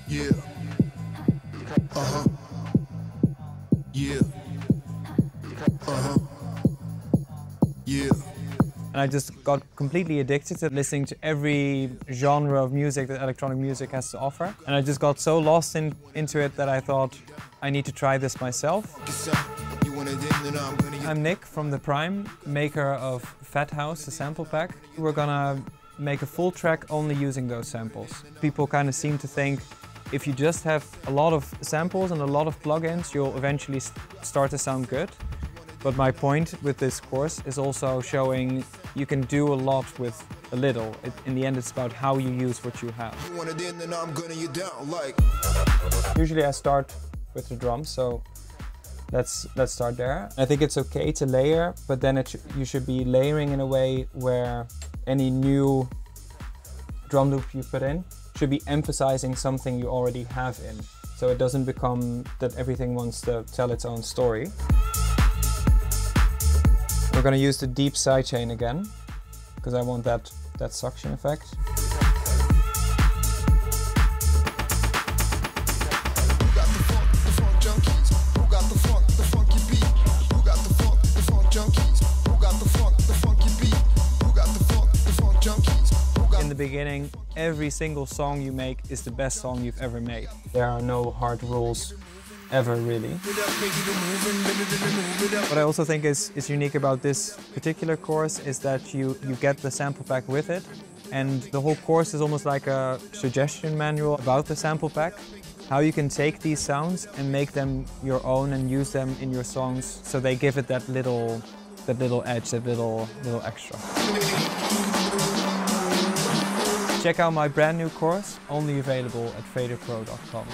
Yeah. Uh-huh. Yeah. Uh-huh. Yeah. And I just got completely addicted to listening to every genre of music that electronic music has to offer. And I just got so lost into it that I thought, I need to try this myself. I'm Nick from The Prime, maker of Phat House, the sample pack. We're gonna make a full track only using those samples. People kind of seem to think if you just have a lot of samples and a lot of plugins, you'll eventually start to sound good. But my point with this course is also showing you can do a lot with a little. In the end, it's about how you use what you have. Usually I start with the drums, so let's start there. I think it's okay to layer, but then you should be layering in a way where any new drum loop you put in should be emphasizing something you already have in. So it doesn't become that everything wants to tell its own story. We're going to use the deep sidechain again, because I want that suction effect. In the beginning, every single song you make is the best song you've ever made. There are no hard rules ever, really. What I also think is unique about this particular course is that you get the sample pack with it, and the whole course is almost like a suggestion manual about the sample pack, how you can take these sounds and make them your own and use them in your songs so they give it that little edge, that little extra. Check out my brand new course, only available at FaderPro.com.